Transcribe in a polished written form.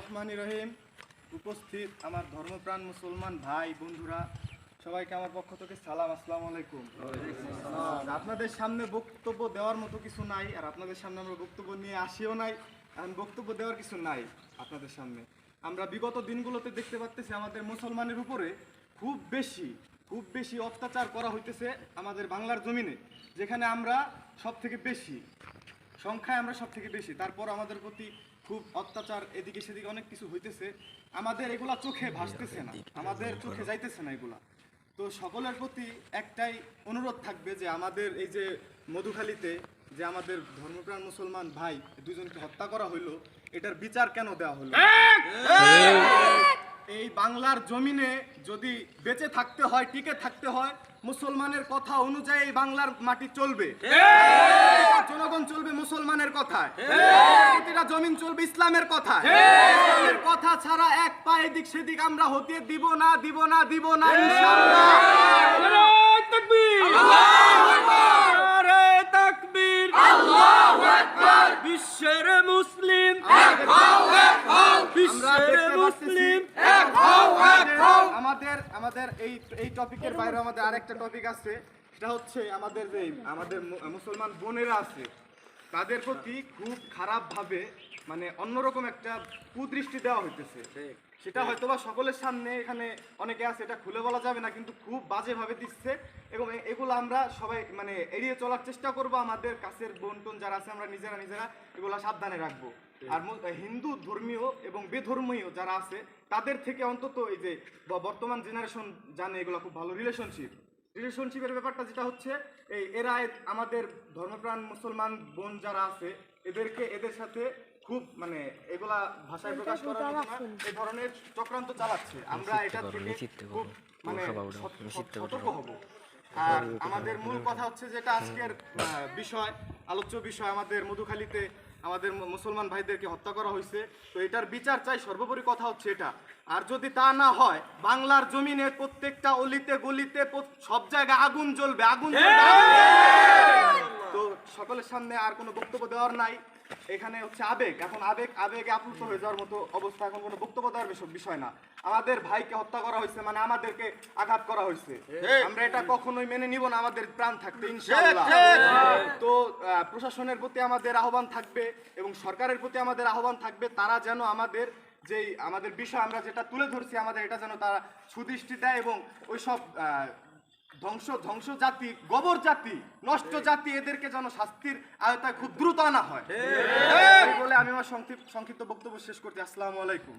রহমানির রহিম। উপস্থিত আমার ধর্মপ্রাণ মুসলমান ভাই বন্ধুরা, সবাইকে আমার পক্ষ থেকে সালাম, আসসালামু আলাইকুম। আপনাদের সামনে বক্তব্য দেওয়ার মতো কিছু নাই, আর আপনাদের সামনে আমরা বক্তব্য নিয়ে আসিও নাই, এখন বক্তব্য দেওয়ার কিছু নাই আপনাদের সামনে। আমরা বিগত দিনগুলোতে দেখতে পাচ্তেছি আমাদের মুসলমানের উপরে খুব বেশি অত্যাচার করা হইতেছে আমাদের বাংলার জমিনে, যেখানে আমরা সব থেকে বেশি সংখ্যায়, আমরা সব থেকে বেশি, তারপর আমাদের প্রতি খুব অত্যাচার এদিকে সেদিকে অনেক কিছু হইতেছে। আমাদের এগুলা চোখে ভাসতেছে না, আমাদের চোখে যাইতেছে না এগুলা। তো সকলের প্রতি একটাই অনুরোধ থাকবে যে আমাদের এই যে মধুখালীতে যে আমাদের ধর্মপ্রাণ মুসলমান ভাই দুজনকে হত্যা করা হইলো, এটার বিচার কেন দেওয়া হলো? এই বাংলার জমিনে যদি বেঁচে থাকতে হয়, টিকে থাকতে হয়, মুসলমানের কথা অনুযায়ী এই বাংলার মাটি চলবে, জনগণ চলবে মুসলমানের কথায়, প্রতিটা জমিন চলবে ইসলামের কথায়। ইসলামের কথা ছাড়া এক পা এদিক সেদিক আমরা হতে দিব না ইনশাআল্লাহ। বিশ্বের মুসলিম আমাদের এই টপিকের বাইরে আমাদের আরেকটা টপিক আছে, সেটা হচ্ছে আমাদের মুসলমান বোনেরা আছে, তাদের প্রতি খুব খারাপ ভাবে মানে অন্যরকম একটা কুদৃষ্টি দেওয়া হইতেছে। সেটা হয়তোবা সকলের সামনে এখানে অনেকে আছে, এটা খুলে বলা যাবে না, কিন্তু খুব বাজেভাবে দিচ্ছে এবং এগুলো আমরা সবাই মানে এড়িয়ে চলার চেষ্টা করব। আমাদের কাছের বোন টোন যারা আছে আমরা নিজেরা এগুলো সাবধানে রাখবো। আর হিন্দু ধর্মীয় এবং বেধর্মীয় যারা আছে তাদের থেকে অন্তত এই যে বর্তমান জেনারেশন জানে এগুলো খুব ভালো রিলেশনশিপের ব্যাপারটা যেটা হচ্ছে এরা আমাদের ধর্মপ্রাণ মুসলমান বোন যারা আছে এদের সাথে খুব মানে এগুলা ভাষায় প্রকাশ করার এই ধরনের চক্রান্ত চালাচ্ছে। আমরা এটা থেকে খুব মানে সতর্ক হব। আর আমাদের মূল কথা হচ্ছে যেটা আজকের বিষয়, আলোচ্য বিষয়, আমাদের মধুখালীতে আমাদের মুসলমান ভাইদেরকে হত্যা করা হয়েছে, তো এটার বিচার চাই। সর্বোপরি কথা হচ্ছে এটা, আর যদি তা না হয় বাংলার জমিনে প্রত্যেকটা অলিতে গলিতে সব জায়গায় আগুন জ্বলবে। তো সকলের সামনে আর কোনো বক্তব্য দেওয়ার নাই, এখানে হচ্ছে আবেগে আপ্লুত হয়ে যাওয়ার মতো অবস্থা, এখন কোনো বক্তব্য দেওয়ার বিষয় না। আমাদের ভাইকে হত্যা করা হয়েছে মানে আমাদেরকে আঘাত করা হয়েছে, আমরা এটা কখনোই মেনে নিব না আমাদের প্রাণ থাকতে ইনশাআল্লাহ। তো প্রশাসনের প্রতি আমাদের আহ্বান থাকবে এবং সরকারের প্রতি আমাদের আহ্বান থাকবে, তারা যেন আমাদের বিষয় আমরা যেটা তুলে ধরছি আমাদের এটা যেন তারা সুদৃষ্টি দেয় এবং ওইসব ধ্বংস জাতি, গোবর জাতি, নষ্ট জাতি, এদেরকে যেন শাস্তির আওতায় খুব দ্রুত আনা হয়। বলে আমি আমার সংক্ষিপ্ত বক্তব্য শেষ করছি। আসসালামু আলাইকুম।